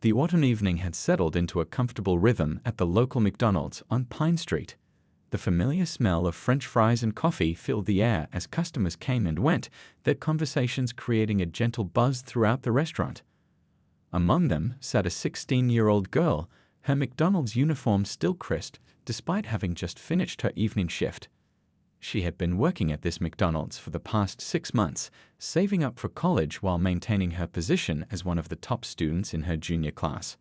The autumn evening had settled into a comfortable rhythm at the local McDonald's on Pine Street. The familiar smell of French fries and coffee filled the air as customers came and went, their conversations creating a gentle buzz throughout the restaurant. Among them sat a 16-year-old girl, her McDonald's uniform still crisp, despite having just finished her evening shift. She had been working at this McDonald's for the past 6 months, saving up for college while maintaining her position as one of the top students in her junior class.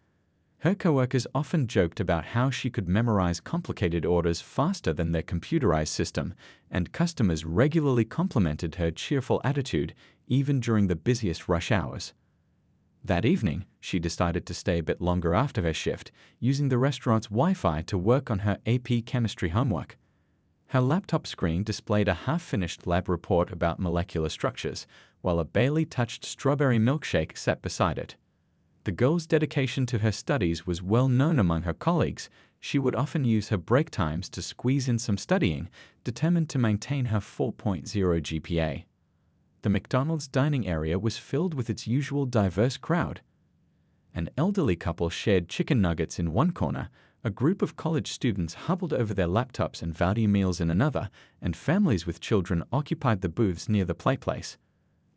Her coworkers often joked about how she could memorize complicated orders faster than their computerized system, and customers regularly complimented her cheerful attitude even during the busiest rush hours. That evening, she decided to stay a bit longer after her shift, using the restaurant's Wi-Fi to work on her AP chemistry homework. Her laptop screen displayed a half-finished lab report about molecular structures, while a barely touched strawberry milkshake sat beside it. The girl's dedication to her studies was well known among her colleagues. She would often use her break times to squeeze in some studying, determined to maintain her 4.0 GPA. The McDonald's dining area was filled with its usual diverse crowd. An elderly couple shared chicken nuggets in one corner, a group of college students huddled over their laptops and value meals in another, and families with children occupied the booths near the playplace.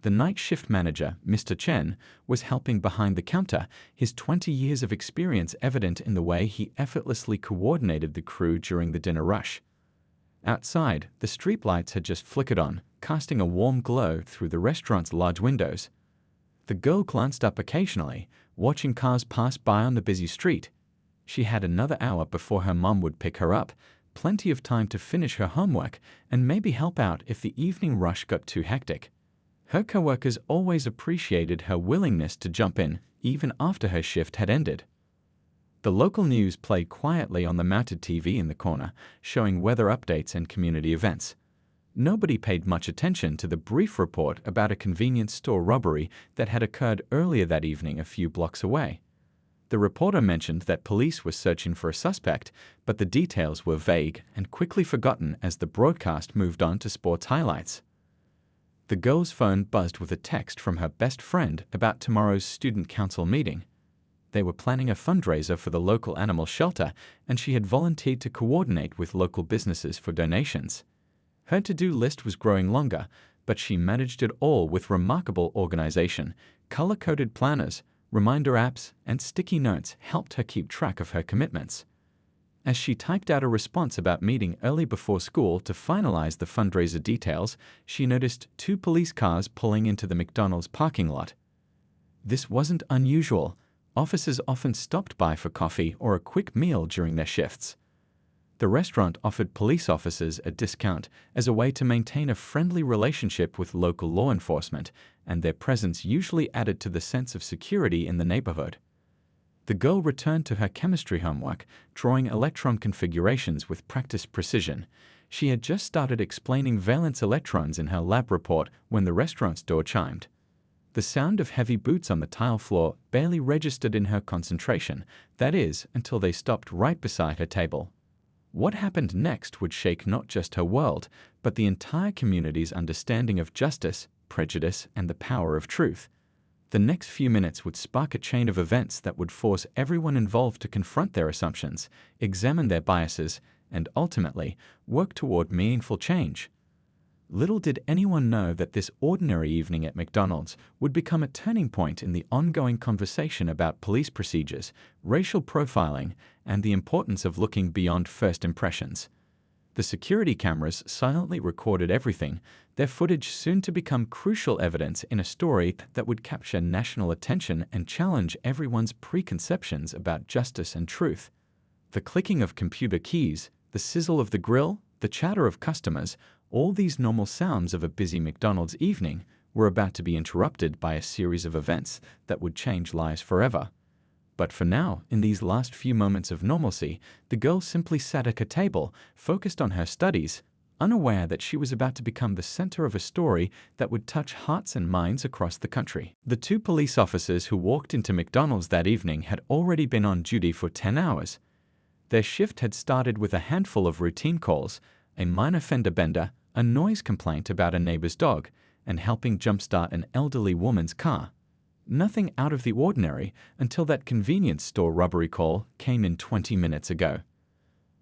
The night shift manager, Mr. Chen, was helping behind the counter, his 20 years of experience evident in the way he effortlessly coordinated the crew during the dinner rush. Outside, the streetlights had just flickered on, casting a warm glow through the restaurant's large windows. The girl glanced up occasionally, watching cars pass by on the busy street. She had another hour before her mom would pick her up, plenty of time to finish her homework and maybe help out if the evening rush got too hectic. Her coworkers always appreciated her willingness to jump in, even after her shift had ended. The local news played quietly on the mounted TV in the corner, showing weather updates and community events. Nobody paid much attention to the brief report about a convenience store robbery that had occurred earlier that evening a few blocks away. The reporter mentioned that police were searching for a suspect, but the details were vague and quickly forgotten as the broadcast moved on to sports highlights. The girl's phone buzzed with a text from her best friend about tomorrow's student council meeting. They were planning a fundraiser for the local animal shelter, and she had volunteered to coordinate with local businesses for donations. Her to-do list was growing longer, but she managed it all with remarkable organization. Color-coded planners, reminder apps, and sticky notes helped her keep track of her commitments. As she typed out a response about meeting early before school to finalize the fundraiser details, she noticed 2 police cars pulling into the McDonald's parking lot. This wasn't unusual. Officers often stopped by for coffee or a quick meal during their shifts. The restaurant offered police officers a discount as a way to maintain a friendly relationship with local law enforcement, and their presence usually added to the sense of security in the neighborhood. The girl returned to her chemistry homework, drawing electron configurations with practiced precision. She had just started explaining valence electrons in her lab report when the restaurant's door chimed. The sound of heavy boots on the tile floor barely registered in her concentration, that is, until they stopped right beside her table. What happened next would shake not just her world, but the entire community's understanding of justice, prejudice, and the power of truth. The next few minutes would spark a chain of events that would force everyone involved to confront their assumptions, examine their biases, and ultimately work toward meaningful change. Little did anyone know that this ordinary evening at McDonald's would become a turning point in the ongoing conversation about police procedures, racial profiling, and the importance of looking beyond first impressions. The security cameras silently recorded everything, their footage soon to become crucial evidence in a story that would capture national attention and challenge everyone's preconceptions about justice and truth. The clicking of computer keys, the sizzle of the grill, the chatter of customers, all these normal sounds of a busy McDonald's evening were about to be interrupted by a series of events that would change lives forever. But for now, in these last few moments of normalcy, the girl simply sat at her table, focused on her studies, unaware that she was about to become the center of a story that would touch hearts and minds across the country. The 2 police officers who walked into McDonald's that evening had already been on duty for 10 hours. Their shift had started with a handful of routine calls, a minor fender bender, a noise complaint about a neighbor's dog, and helping jumpstart an elderly woman's car. Nothing out of the ordinary until that convenience store robbery call came in 20 minutes ago.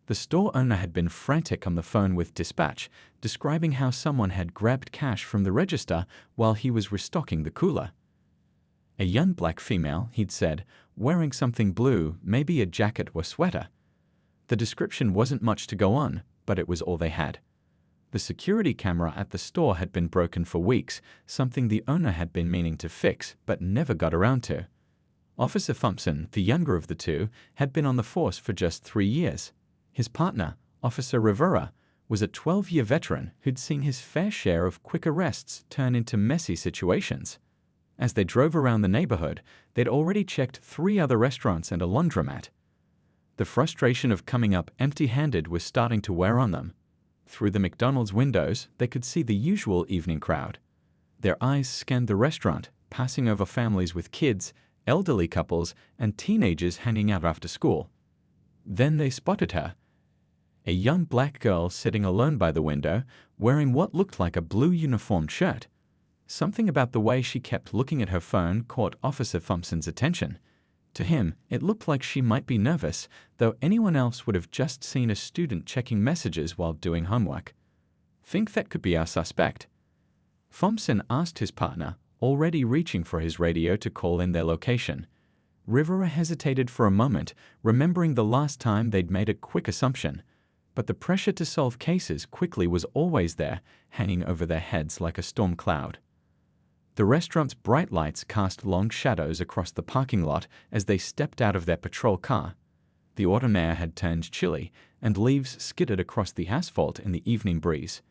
The store owner had been frantic on the phone with dispatch, describing how someone had grabbed cash from the register while he was restocking the cooler. A young black female, he'd said, wearing something blue, maybe a jacket or sweater. The description wasn't much to go on, but it was all they had. The security camera at the store had been broken for weeks, something the owner had been meaning to fix but never got around to. Officer Thompson, the younger of the two, had been on the force for just 3 years. His partner, Officer Rivera, was a 12-year veteran who'd seen his fair share of quick arrests turn into messy situations. As they drove around the neighborhood, they'd already checked 3 other restaurants and a laundromat. The frustration of coming up empty-handed was starting to wear on them. Through the McDonald's windows, they could see the usual evening crowd. Their eyes scanned the restaurant, passing over families with kids, elderly couples, and teenagers hanging out after school. Then they spotted her. A young black girl sitting alone by the window, wearing what looked like a blue uniformed shirt. Something about the way she kept looking at her phone caught Officer Thompson's attention. To him, it looked like she might be nervous, though anyone else would have just seen a student checking messages while doing homework. "Think that could be our suspect?" Thompson asked his partner, already reaching for his radio to call in their location. Rivera hesitated for a moment, remembering the last time they'd made a quick assumption. But the pressure to solve cases quickly was always there, hanging over their heads like a storm cloud. The restaurant's bright lights cast long shadows across the parking lot as they stepped out of their patrol car. The autumn air had turned chilly, and leaves skidded across the asphalt in the evening breeze.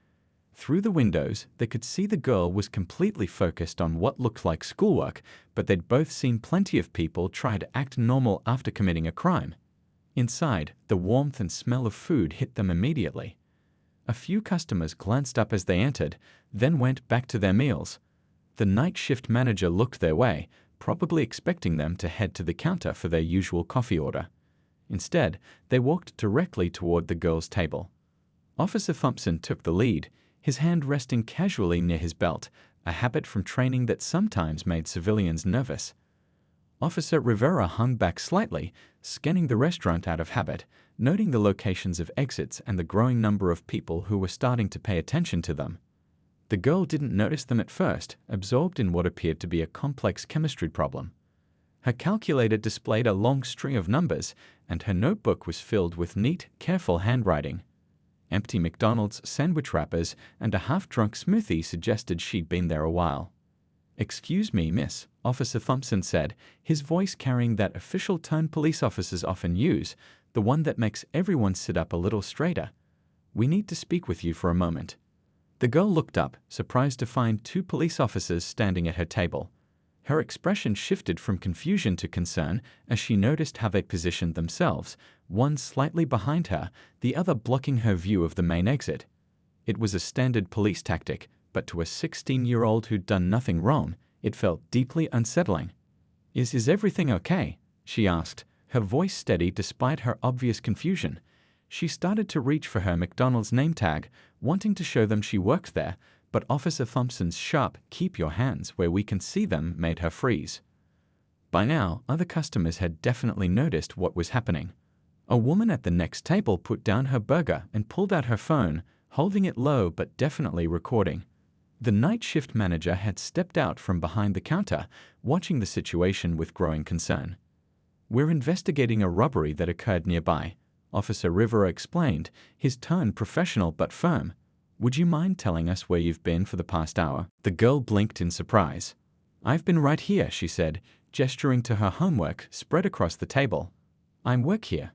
Through the windows, they could see the girl was completely focused on what looked like schoolwork, but they'd both seen plenty of people try to act normal after committing a crime. Inside, the warmth and smell of food hit them immediately. A few customers glanced up as they entered, then went back to their meals. The night shift manager looked their way, probably expecting them to head to the counter for their usual coffee order. Instead, they walked directly toward the girl's table. Officer Thompson took the lead, his hand resting casually near his belt, a habit from training that sometimes made civilians nervous. Officer Rivera hung back slightly, scanning the restaurant out of habit, noting the locations of exits and the growing number of people who were starting to pay attention to them. The girl didn't notice them at first, absorbed in what appeared to be a complex chemistry problem. Her calculator displayed a long string of numbers, and her notebook was filled with neat, careful handwriting. Empty McDonald's sandwich wrappers and a half-drunk smoothie suggested she'd been there a while. "Excuse me, miss," Officer Thompson said, his voice carrying that official tone police officers often use, the one that makes everyone sit up a little straighter. "We need to speak with you for a moment." The girl looked up, surprised to find 2 police officers standing at her table. Her expression shifted from confusion to concern as she noticed how they positioned themselves, one slightly behind her, the other blocking her view of the main exit. It was a standard police tactic, but to a 16-year-old who'd done nothing wrong, it felt deeply unsettling. Is everything okay?" she asked, her voice steady despite her obvious confusion. She started to reach for her McDonald's name tag, wanting to show them she worked there, but Officer Thompson's sharp "keep your hands where we can see them" made her freeze. By now, other customers had definitely noticed what was happening. A woman at the next table put down her burger and pulled out her phone, holding it low but definitely recording. The night shift manager had stepped out from behind the counter, watching the situation with growing concern. "We're investigating a robbery that occurred nearby," Officer Rivera explained, his tone professional but firm. "Would you mind telling us where you've been for the past hour?" The girl blinked in surprise. "I've been right here," she said, gesturing to her homework spread across the table. "I'm work here.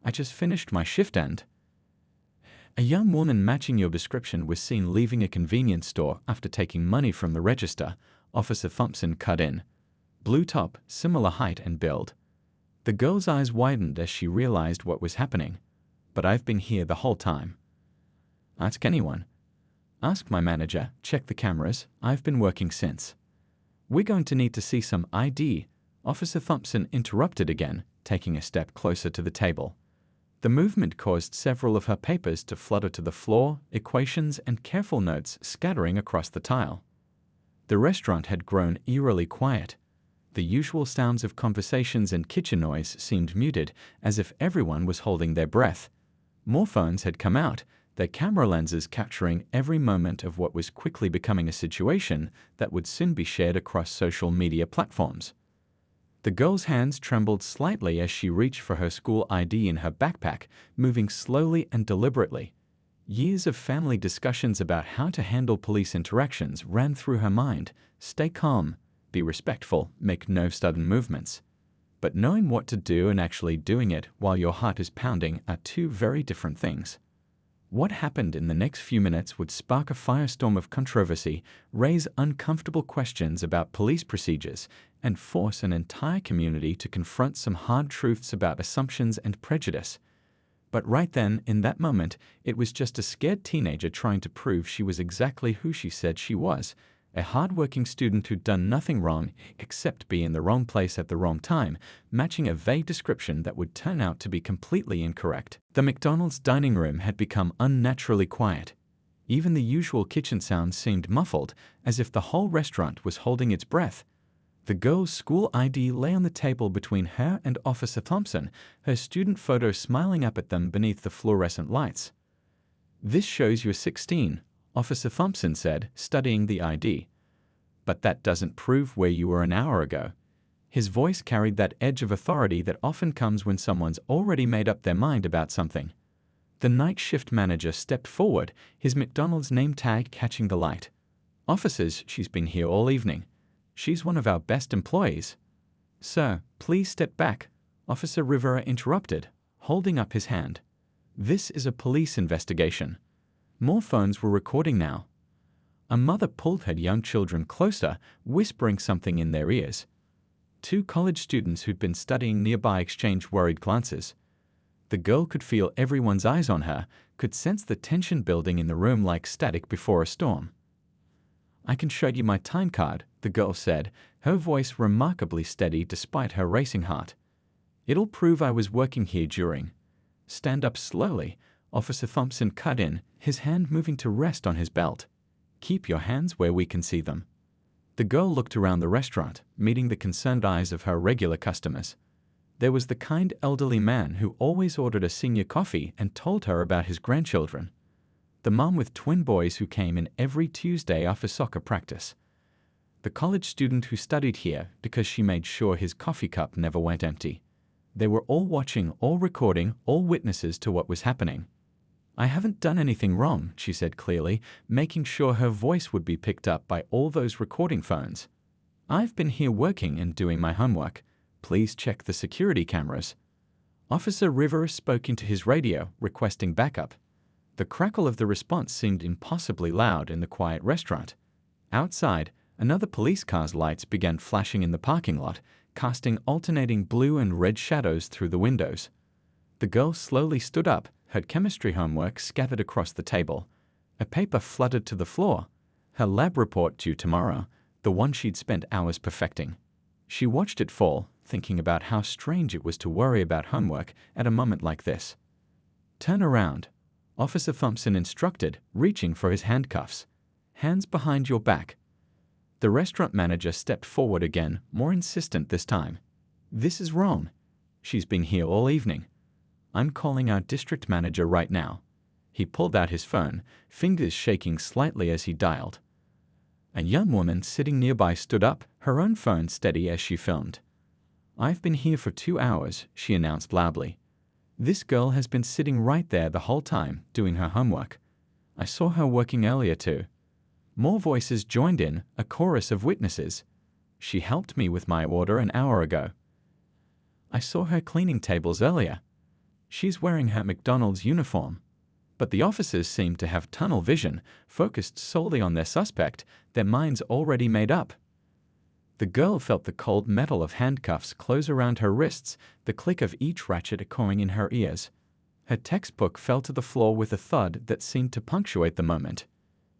I just finished my shift and—" A young woman matching your description was seen leaving a convenience store after taking money from the register, Officer Thompson cut in. Blue top, similar height and build. The girl's eyes widened as she realized what was happening. "But I've been here the whole time." "Ask anyone." "Ask my manager, check the cameras, I've been working since." "We're going to need to see some ID," Officer Thompson interrupted again, taking a step closer to the table. The movement caused several of her papers to flutter to the floor, equations and careful notes scattering across the tile. The restaurant had grown eerily quiet. The usual sounds of conversations and kitchen noise seemed muted, as if everyone was holding their breath. More phones had come out, their camera lenses capturing every moment of what was quickly becoming a situation that would soon be shared across social media platforms. The girl's hands trembled slightly as she reached for her school ID in her backpack, moving slowly and deliberately. Years of family discussions about how to handle police interactions ran through her mind. Stay calm, be respectful, make no sudden movements. But knowing what to do and actually doing it while your heart is pounding are two very different things. What happened in the next few minutes would spark a firestorm of controversy, raise uncomfortable questions about police procedures, and force an entire community to confront some hard truths about assumptions and prejudice. But right then, in that moment, it was just a scared teenager trying to prove she was exactly who she said she was, a hard-working student who'd done nothing wrong except be in the wrong place at the wrong time, matching a vague description that would turn out to be completely incorrect. The McDonald's dining room had become unnaturally quiet. Even the usual kitchen sounds seemed muffled, as if the whole restaurant was holding its breath. The girl's school ID lay on the table between her and Officer Thompson, her student photo smiling up at them beneath the fluorescent lights. "This shows you're 16, Officer Thompson said, studying the ID. "But that doesn't prove where you were an hour ago." His voice carried that edge of authority that often comes when someone's already made up their mind about something. The night shift manager stepped forward, his McDonald's name tag catching the light. "Officers, she's been here all evening. She's one of our best employees." "Sir, please step back," Officer Rivera interrupted, holding up his hand. "This is a police investigation." More phones were recording now. A mother pulled her young children closer, whispering something in their ears. Two college students who'd been studying nearby exchanged worried glances. The girl could feel everyone's eyes on her, could sense the tension building in the room like static before a storm. "I can show you my time card," the girl said, her voice remarkably steady despite her racing heart. "It'll prove I was working here during." "Stand up slowly," Officer Thompson cut in, his hand moving to rest on his belt. "Keep your hands where we can see them." The girl looked around the restaurant, meeting the concerned eyes of her regular customers. There was the kind elderly man who always ordered a senior coffee and told her about his grandchildren. The mom with twin boys who came in every Tuesday after soccer practice. The college student who studied here because she made sure his coffee cup never went empty. They were all watching, all recording, all witnesses to what was happening. "I haven't done anything wrong," she said clearly, making sure her voice would be picked up by all those recording phones. "I've been here working and doing my homework. Please check the security cameras." Officer Rivera spoke into his radio, requesting backup. The crackle of the response seemed impossibly loud in the quiet restaurant. Outside, another police car's lights began flashing in the parking lot, casting alternating blue and red shadows through the windows. The girl slowly stood up, her chemistry homework scattered across the table. A paper fluttered to the floor. Her lab report due tomorrow, the one she'd spent hours perfecting. She watched it fall, thinking about how strange it was to worry about homework at a moment like this. "Turn around," Officer Thompson instructed, reaching for his handcuffs. "Hands behind your back." The restaurant manager stepped forward again, more insistent this time. "This is wrong. She's been here all evening. I'm calling our district manager right now." He pulled out his phone, fingers shaking slightly as he dialed. A young woman sitting nearby stood up, her own phone steady as she filmed. "I've been here for 2 hours," she announced loudly. "This girl has been sitting right there the whole time, doing her homework. I saw her working earlier too." More voices joined in, a chorus of witnesses. "She helped me with my order an hour ago. I saw her cleaning tables earlier. She's wearing her McDonald's uniform." But the officers seemed to have tunnel vision, focused solely on their suspect, their minds already made up. The girl felt the cold metal of handcuffs close around her wrists, the click of each ratchet echoing in her ears. Her textbook fell to the floor with a thud that seemed to punctuate the moment.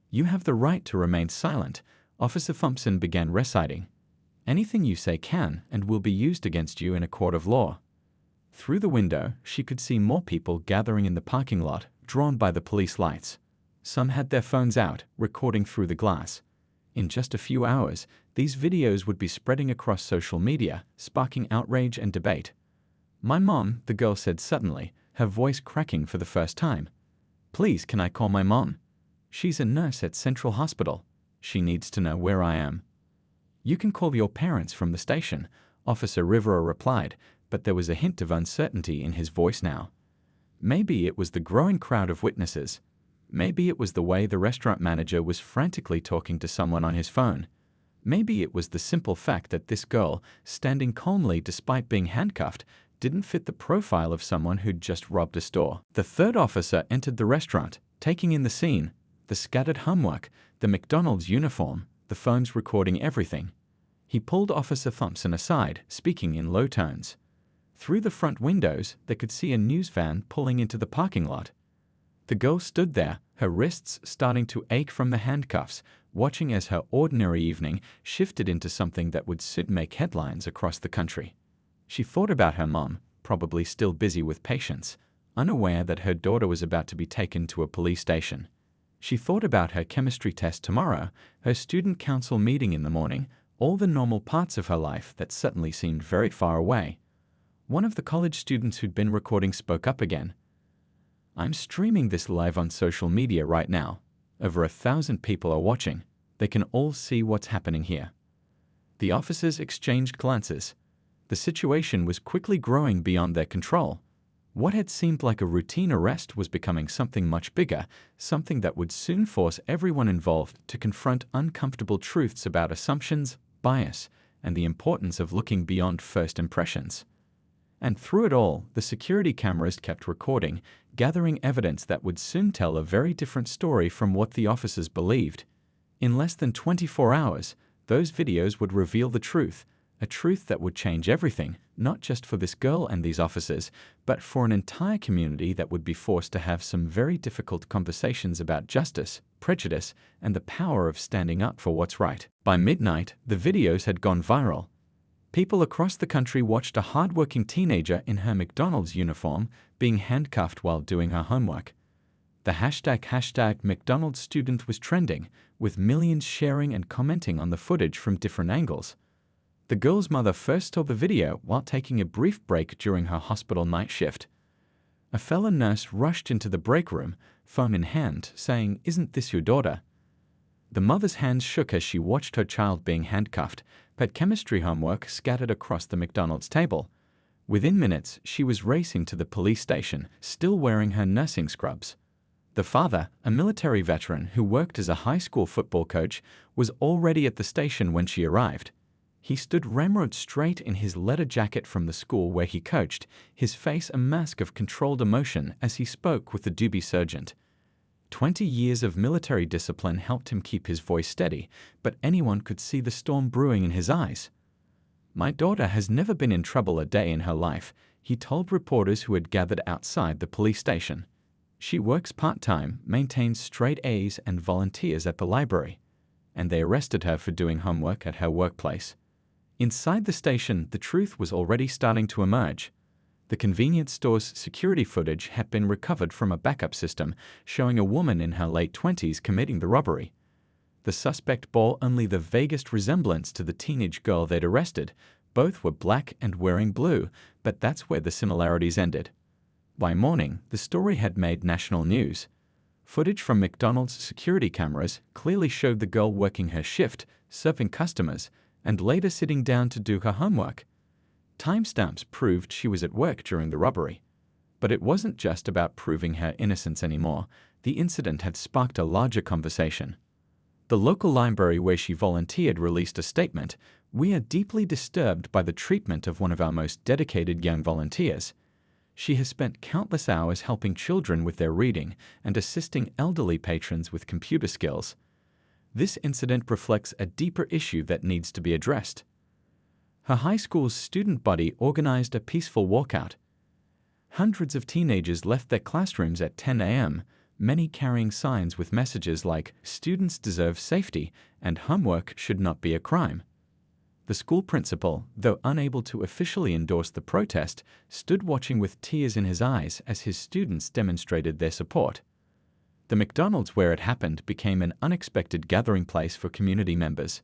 "You have the right to remain silent," Officer Thompson began reciting. "Anything you say can and will be used against you in a court of law." Through the window, she could see more people gathering in the parking lot, drawn by the police lights. Some had their phones out, recording through the glass. In just a few hours, These videos would be spreading across social media, sparking outrage and debate. "My mom," the girl said suddenly, her voice cracking for the first time. "Please, can I call my mom? She's a nurse at Central Hospital. She needs to know where I am." "You can call your parents from the station," Officer Rivera replied, but there was a hint of uncertainty in his voice now. Maybe it was the growing crowd of witnesses. Maybe it was the way the restaurant manager was frantically talking to someone on his phone. Maybe it was the simple fact that this girl, standing calmly despite being handcuffed, didn't fit the profile of someone who'd just robbed a store. The third officer entered the restaurant, taking in the scene, the scattered homework, the McDonald's uniform, the phones recording everything. He pulled Officer Thompson aside, speaking in low tones. Through the front windows, they could see a news van pulling into the parking lot. The girl stood there, her wrists starting to ache from the handcuffs, watching as her ordinary evening shifted into something that would soon make headlines across the country. She thought about her mom, probably still busy with patients, unaware that her daughter was about to be taken to a police station. She thought about her chemistry test tomorrow, her student council meeting in the morning, all the normal parts of her life that suddenly seemed very far away. One of the college students who'd been recording spoke up again. "I'm streaming this live on social media right now. Over 1,000 people are watching. They can all see what's happening here." The officers exchanged glances. The situation was quickly growing beyond their control. What had seemed like a routine arrest was becoming something much bigger, something that would soon force everyone involved to confront uncomfortable truths about assumptions, bias, and the importance of looking beyond first impressions. And through it all, the security cameras kept recording, gathering evidence that would soon tell a very different story from what the officers believed. In less than 24 hours, those videos would reveal the truth, a truth that would change everything, not just for this girl and these officers, but for an entire community that would be forced to have some very difficult conversations about justice, prejudice, and the power of standing up for what's right. By midnight, the videos had gone viral. People across the country watched a hardworking teenager in her McDonald's uniform being handcuffed while doing her homework. The hashtag McDonald's student was trending, with millions sharing and commenting on the footage from different angles. The girl's mother first saw the video while taking a brief break during her hospital night shift. A fellow nurse rushed into the break room, phone in hand, saying, "Isn't this your daughter?" The mother's hands shook as she watched her child being handcuffed, but chemistry homework scattered across the McDonald's table. Within minutes, she was racing to the police station, still wearing her nursing scrubs. The father, a military veteran who worked as a high school football coach, was already at the station when she arrived. He stood ramrod straight in his leather jacket from the school where he coached, his face a mask of controlled emotion as he spoke with the duty sergeant. 20 years of military discipline helped him keep his voice steady, but anyone could see the storm brewing in his eyes. "My daughter has never been in trouble a day in her life," he told reporters who had gathered outside the police station. "She works part-time, maintains straight A's, and volunteers at the library." And they arrested her for doing homework at her workplace. Inside the station, the truth was already starting to emerge. The convenience store's security footage had been recovered from a backup system, showing a woman in her late 20s committing the robbery. The suspect bore only the vaguest resemblance to the teenage girl they'd arrested. Both were black and wearing blue, but that's where the similarities ended. By morning, the story had made national news. Footage from McDonald's security cameras clearly showed the girl working her shift, serving customers, and later sitting down to do her homework. Timestamps proved she was at work during the robbery. But it wasn't just about proving her innocence anymore. The incident had sparked a larger conversation. The local library where she volunteered released a statement, "We are deeply disturbed by the treatment of one of our most dedicated young volunteers. She has spent countless hours helping children with their reading and assisting elderly patrons with computer skills. This incident reflects a deeper issue that needs to be addressed." Her high school's student body organized a peaceful walkout. Hundreds of teenagers left their classrooms at 10 a.m., many carrying signs with messages like "Students deserve safety" and "Homework should not be a crime." The school principal, though unable to officially endorse the protest, stood watching with tears in his eyes as his students demonstrated their support. The McDonald's where it happened became an unexpected gathering place for community members.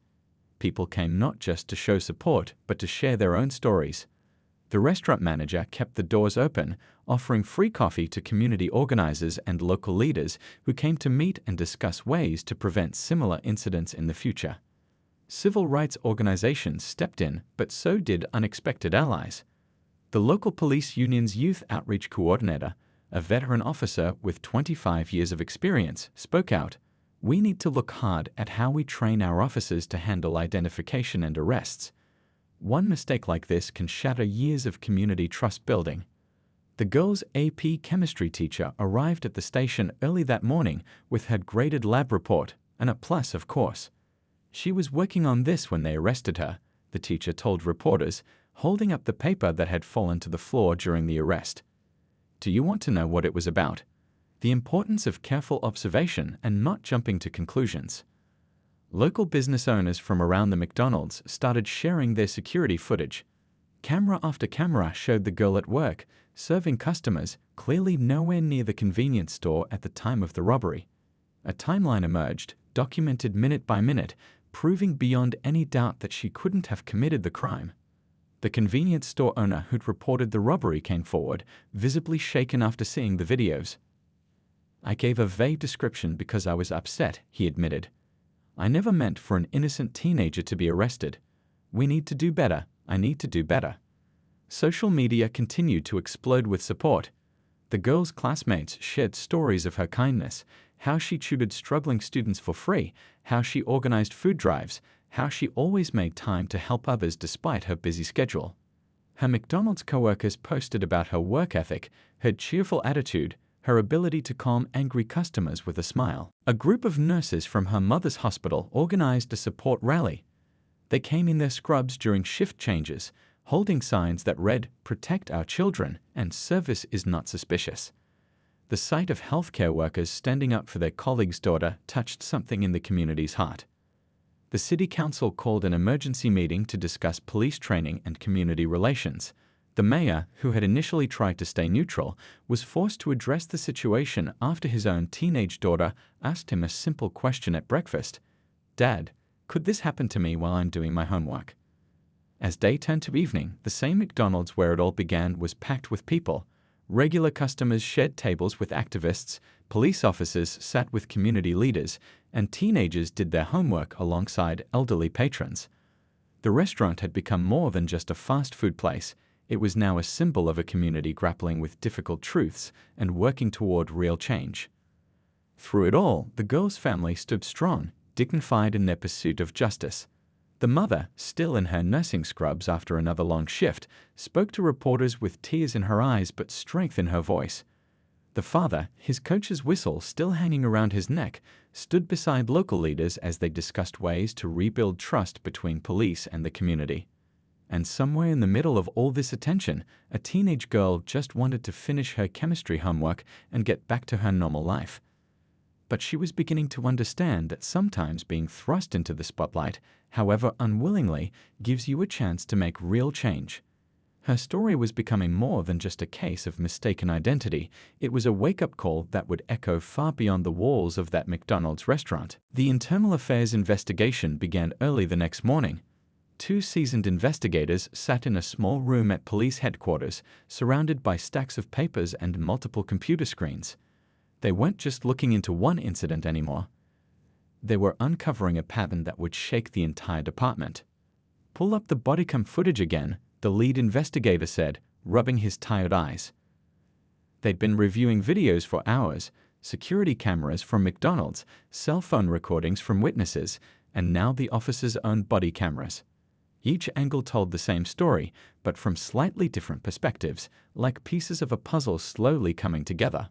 People came not just to show support, but to share their own stories. The restaurant manager kept the doors open, offering free coffee to community organizers and local leaders who came to meet and discuss ways to prevent similar incidents in the future. Civil rights organizations stepped in, but so did unexpected allies. The local police union's youth outreach coordinator, a veteran officer with 25 years of experience, spoke out. "We need to look hard at how we train our officers to handle identification and arrests. One mistake like this can shatter years of community trust building." The girl's AP chemistry teacher arrived at the station early that morning with her graded lab report, and a plus, of course. She was working on this when they arrested her, the teacher told reporters, holding up the paper that had fallen to the floor during the arrest. Do you want to know what it was about? The importance of careful observation and not jumping to conclusions. Local business owners from around the McDonald's started sharing their security footage. Camera after camera showed the girl at work, serving customers, clearly nowhere near the convenience store at the time of the robbery. A timeline emerged, documented minute by minute, proving beyond any doubt that she couldn't have committed the crime. The convenience store owner who'd reported the robbery came forward, visibly shaken after seeing the videos. "I gave a vague description because I was upset," he admitted. "I never meant for an innocent teenager to be arrested. We need to do better. I need to do better." Social media continued to explode with support. The girl's classmates shared stories of her kindness, how she tutored struggling students for free, how she organized food drives, how she always made time to help others despite her busy schedule. Her McDonald's coworkers posted about her work ethic, her cheerful attitude, her ability to calm angry customers with a smile. A group of nurses from her mother's hospital organized a support rally. They came in their scrubs during shift changes, holding signs that read, "Protect our children," and "Service is not suspicious." The sight of healthcare workers standing up for their colleague's daughter touched something in the community's heart. The city council called an emergency meeting to discuss police training and community relations. The mayor, who had initially tried to stay neutral, was forced to address the situation after his own teenage daughter asked him a simple question at breakfast. "Dad, could this happen to me while I'm doing my homework?" As day turned to evening, the same McDonald's where it all began was packed with people. Regular customers shared tables with activists, police officers sat with community leaders, and teenagers did their homework alongside elderly patrons. The restaurant had become more than just a fast food place. It was now a symbol of a community grappling with difficult truths and working toward real change. Through it all, the girl's family stood strong, dignified in their pursuit of justice. The mother, still in her nursing scrubs after another long shift, spoke to reporters with tears in her eyes but strength in her voice. The father, his coach's whistle still hanging around his neck, stood beside local leaders as they discussed ways to rebuild trust between police and the community. And somewhere in the middle of all this attention, a teenage girl just wanted to finish her chemistry homework and get back to her normal life. But she was beginning to understand that sometimes being thrust into the spotlight, however unwillingly, gives you a chance to make real change. Her story was becoming more than just a case of mistaken identity. It was a wake-up call that would echo far beyond the walls of that McDonald's restaurant. The internal affairs investigation began early the next morning. 2 seasoned investigators sat in a small room at police headquarters, surrounded by stacks of papers and multiple computer screens. They weren't just looking into one incident anymore. They were uncovering a pattern that would shake the entire department. "Pull up the body cam footage again," the lead investigator said, rubbing his tired eyes. They'd been reviewing videos for hours, security cameras from McDonald's, cell phone recordings from witnesses, and now the officer's own body cameras. Each angle told the same story, but from slightly different perspectives, like pieces of a puzzle slowly coming together.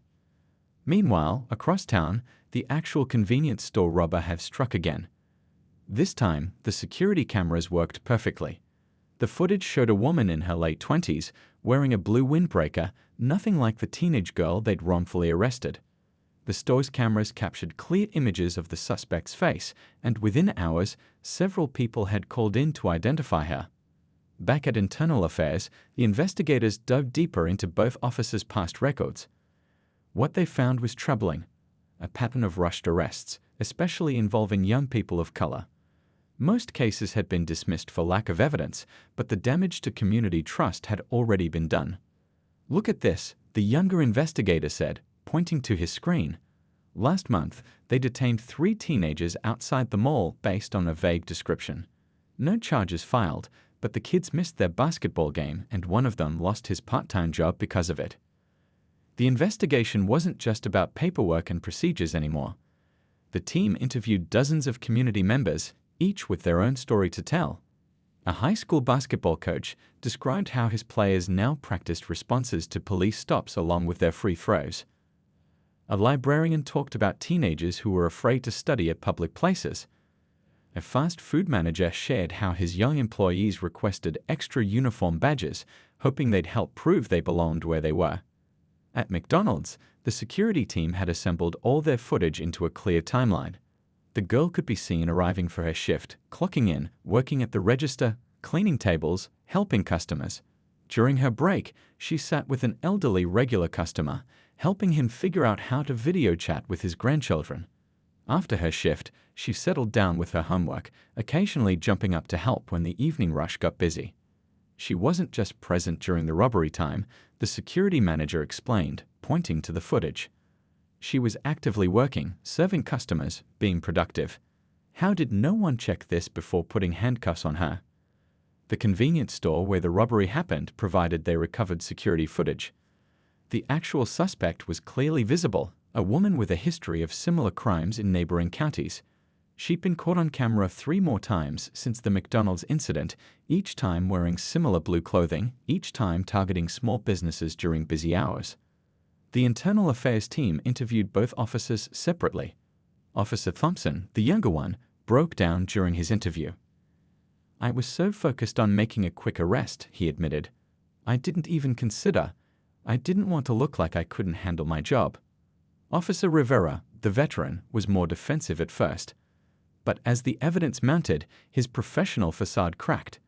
Meanwhile, across town, the actual convenience store robber had struck again. This time, the security cameras worked perfectly. The footage showed a woman in her late 20s, wearing a blue windbreaker, nothing like the teenage girl they'd wrongfully arrested. The store's cameras captured clear images of the suspect's face, and within hours, several people had called in to identify her. Back at Internal Affairs, the investigators dug deeper into both officers' past records. What they found was troubling: a pattern of rushed arrests, especially involving young people of color. Most cases had been dismissed for lack of evidence, but the damage to community trust had already been done. "Look at this," the younger investigator said, pointing to his screen. Last month, they detained 3 teenagers outside the mall based on a vague description. No charges filed, but the kids missed their basketball game and one of them lost his part-time job because of it. The investigation wasn't just about paperwork and procedures anymore. The team interviewed dozens of community members, each with their own story to tell. A high school basketball coach described how his players now practiced responses to police stops along with their free throws. A librarian talked about teenagers who were afraid to study at public places. A fast food manager shared how his young employees requested extra uniform badges, hoping they'd help prove they belonged where they were. At McDonald's, the security team had assembled all their footage into a clear timeline. The girl could be seen arriving for her shift, clocking in, working at the register, cleaning tables, helping customers. During her break, she sat with an elderly regular customer, helping him figure out how to video chat with his grandchildren. After her shift, she settled down with her homework, occasionally jumping up to help when the evening rush got busy. She wasn't just present during the robbery time, the security manager explained, pointing to the footage. She was actively working, serving customers, being productive. How did no one check this before putting handcuffs on her? The convenience store where the robbery happened provided they recovered security footage. The actual suspect was clearly visible, a woman with a history of similar crimes in neighboring counties. She'd been caught on camera 3 more times since the McDonald's incident, each time wearing similar blue clothing, each time targeting small businesses during busy hours. The Internal Affairs team interviewed both officers separately. Officer Thompson, the younger one, broke down during his interview. "I was so focused on making a quick arrest," he admitted. "I didn't even consider. I didn't want to look like I couldn't handle my job." Officer Rivera, the veteran, was more defensive at first. But as the evidence mounted, his professional facade cracked.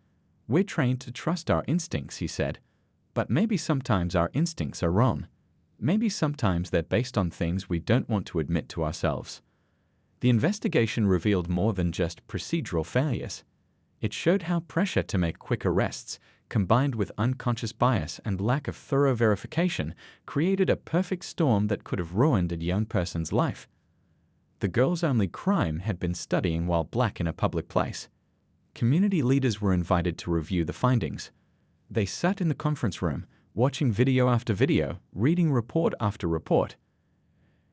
"We're trained to trust our instincts," he said. "But maybe sometimes our instincts are wrong. Maybe sometimes they're based on things we don't want to admit to ourselves." The investigation revealed more than just procedural failures. It showed how pressure to make quick arrests, combined with unconscious bias and lack of thorough verification, created a perfect storm that could have ruined a young person's life. The girl's only crime had been studying while black in a public place. Community leaders were invited to review the findings. They sat in the conference room, watching video after video, reading report after report.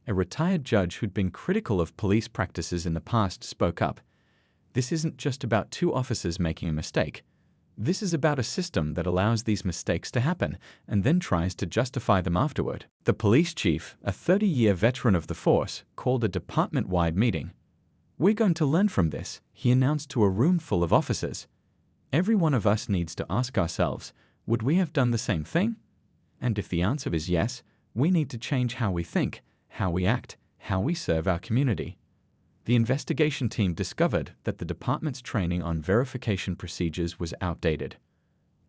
A retired judge who'd been critical of police practices in the past spoke up. "This isn't just about 2 officers making a mistake. This is about a system that allows these mistakes to happen and then tries to justify them afterward." The police chief, a 30-year veteran of the force, called a department-wide meeting. "We're going to learn from this," he announced to a room full of officers. "Every one of us needs to ask ourselves, would we have done the same thing? And if the answer is yes, we need to change how we think, how we act, how we serve our community." The investigation team discovered that the department's training on verification procedures was outdated.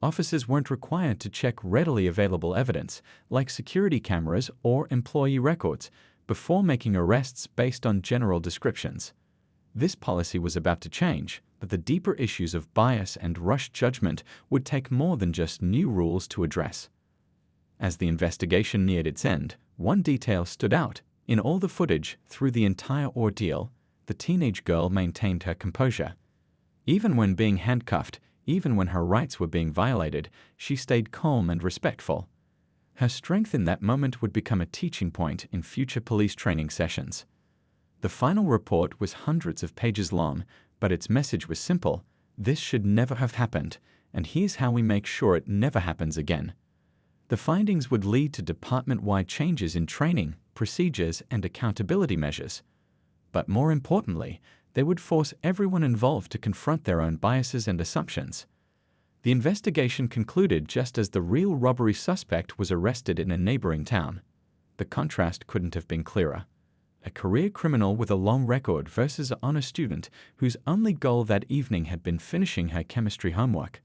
Officers weren't required to check readily available evidence, like security cameras or employee records, before making arrests based on general descriptions. This policy was about to change, but the deeper issues of bias and rushed judgment would take more than just new rules to address. As the investigation neared its end, one detail stood out. In all the footage, through the entire ordeal, the teenage girl maintained her composure. Even when being handcuffed, even when her rights were being violated, she stayed calm and respectful. Her strength in that moment would become a teaching point in future police training sessions. The final report was hundreds of pages long, but its message was simple: this should never have happened, and here's how we make sure it never happens again. The findings would lead to department-wide changes in training, procedures, and accountability measures. But more importantly, they would force everyone involved to confront their own biases and assumptions. The investigation concluded just as the real robbery suspect was arrested in a neighboring town. The contrast couldn't have been clearer. A career criminal with a long record versus an honor student whose only goal that evening had been finishing her chemistry homework.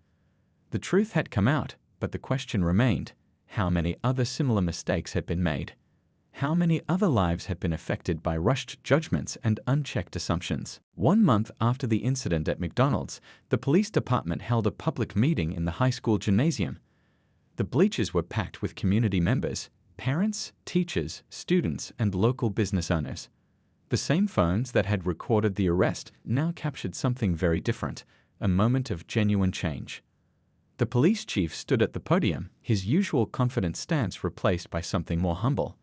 The truth had come out, but the question remained: how many other similar mistakes had been made? how many other lives had been affected by rushed judgments and unchecked assumptions. 1 month after the incident at McDonald's, the police department held a public meeting in the high school gymnasium. The bleachers were packed with community members, parents, teachers, students, and local business owners. The same phones that had recorded the arrest now captured something very different, a moment of genuine change. The police chief stood at the podium, his usual confident stance replaced by something more humble.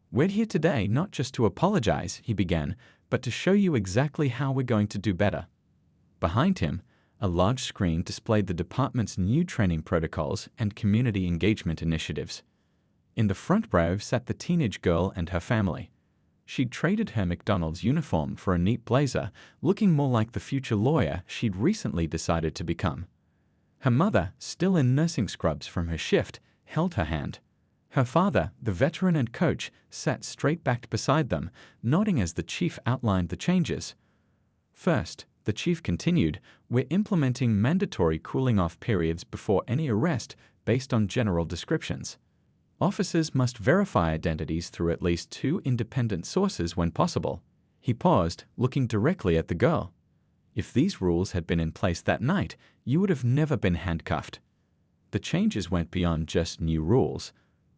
"We're here today not just to apologize," he began, "but to show you exactly how we're going to do better." Behind him, a large screen displayed the department's new training protocols and community engagement initiatives. In the front row sat the teenage girl and her family. She'd traded her McDonald's uniform for a neat blazer, looking more like the future lawyer she'd recently decided to become. Her mother, still in nursing scrubs from her shift, held her hand. Her father, the veteran and coach, sat straight-backed beside them, nodding as the chief outlined the changes. "First," the chief continued, "we're implementing mandatory cooling-off periods before any arrest based on general descriptions. Officers must verify identities through at least 2 independent sources when possible." He paused, looking directly at the girl. "If these rules had been in place that night, you would have never been handcuffed." The changes went beyond just new rules.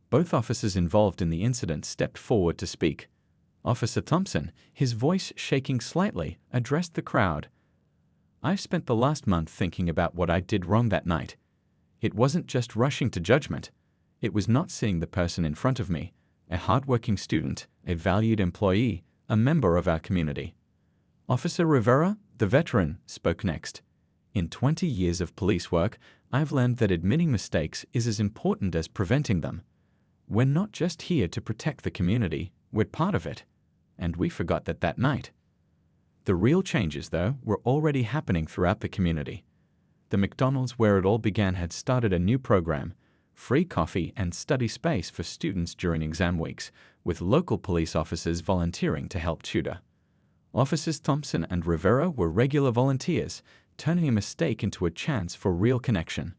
Both officers involved in the incident stepped forward to speak. Officer Thompson, his voice shaking slightly, addressed the crowd. "I've spent the last month thinking about what I did wrong that night. It wasn't just rushing to judgment. It was not seeing the person in front of me, a hardworking student, a valued employee, a member of our community." Officer Rivera, the veteran, spoke next. "In 20 years of police work, I've learned that admitting mistakes is as important as preventing them. We're not just here to protect the community, we're part of it. And we forgot that night." The real changes, though, were already happening throughout the community. The McDonald's where it all began had started a new program, free coffee and study space for students during exam weeks, with local police officers volunteering to help tutor. Officers Thompson and Rivera were regular volunteers, turning a mistake into a chance for real connection.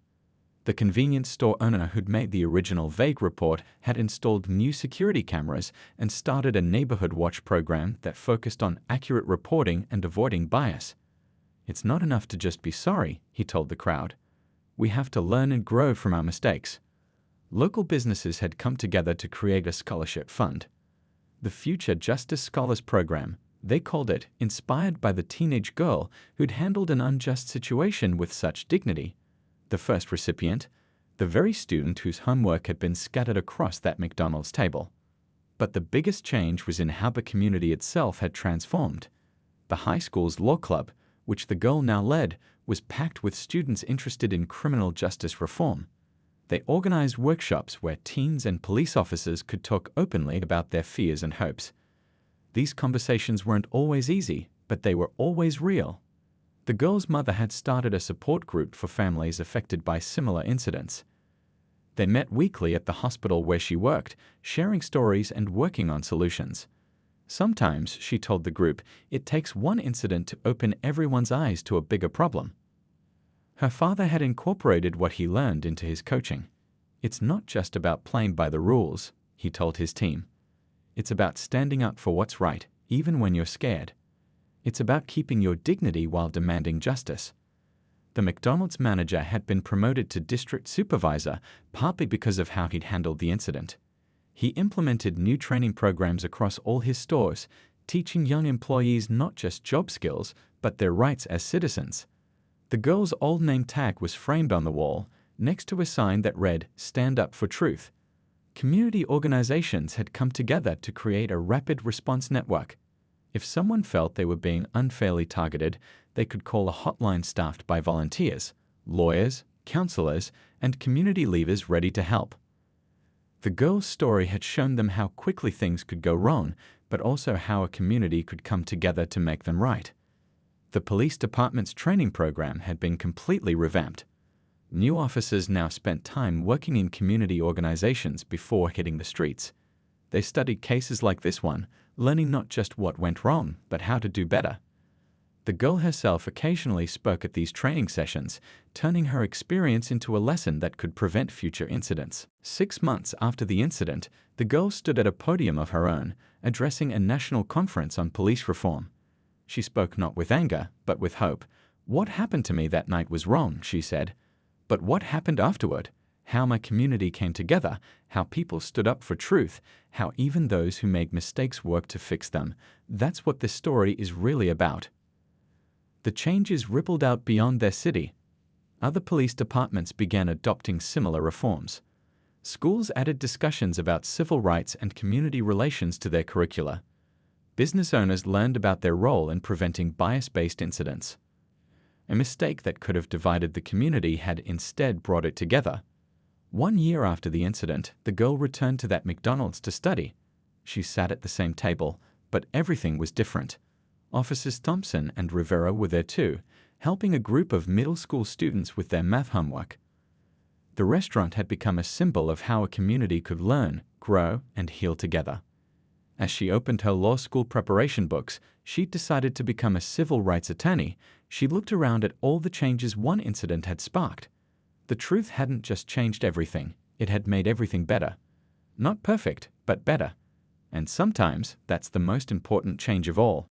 The convenience store owner who'd made the original vague report had installed new security cameras and started a neighborhood watch program that focused on accurate reporting and avoiding bias. "It's not enough to just be sorry," he told the crowd. "We have to learn and grow from our mistakes." Local businesses had come together to create a scholarship fund. The Future Justice Scholars Program, they called it, inspired by the teenage girl who'd handled an unjust situation with such dignity. The first recipient, the very student whose homework had been scattered across that McDonald's table. But the biggest change was in how the community itself had transformed. The high school's law club, which the girl now led, was packed with students interested in criminal justice reform. They organized workshops where teens and police officers could talk openly about their fears and hopes. These conversations weren't always easy, but they were always real. The girl's mother had started a support group for families affected by similar incidents. They met weekly at the hospital where she worked, sharing stories and working on solutions. Sometimes, she told the group, it takes one incident to open everyone's eyes to a bigger problem. Her father had incorporated what he learned into his coaching. "It's not just about playing by the rules," he told his team. "It's about standing up for what's right, even when you're scared. It's about keeping your dignity while demanding justice." The McDonald's manager had been promoted to district supervisor, partly because of how he'd handled the incident. He implemented new training programs across all his stores, teaching young employees not just job skills, but their rights as citizens. The girl's old name tag was framed on the wall, next to a sign that read, "Stand up for truth." Community organizations had come together to create a rapid response network. If someone felt they were being unfairly targeted, they could call a hotline staffed by volunteers, lawyers, counselors, and community leaders ready to help. The girl's story had shown them how quickly things could go wrong, but also how a community could come together to make them right. The police department's training program had been completely revamped. New officers now spent time working in community organizations before hitting the streets. They studied cases like this one, learning not just what went wrong, but how to do better. The girl herself occasionally spoke at these training sessions, turning her experience into a lesson that could prevent future incidents. 6 months after the incident, the girl stood at a podium of her own, addressing a national conference on police reform. She spoke not with anger, but with hope. "What happened to me that night was wrong," she said. "But what happened afterward? How my community came together, how people stood up for truth, how even those who made mistakes worked to fix them. That's what this story is really about." The changes rippled out beyond their city. Other police departments began adopting similar reforms. Schools added discussions about civil rights and community relations to their curricula. Business owners learned about their role in preventing bias-based incidents. A mistake that could have divided the community had instead brought it together. 1 year after the incident, the girl returned to that McDonald's to study. She sat at the same table, but everything was different. Officers Thompson and Rivera were there too, helping a group of middle school students with their math homework. The restaurant had become a symbol of how a community could learn, grow, and heal together. As she opened her law school preparation books, she'd decided to become a civil rights attorney. She looked around at all the changes one incident had sparked. The truth hadn't just changed everything, it had made everything better. Not perfect, but better. And sometimes that's the most important change of all.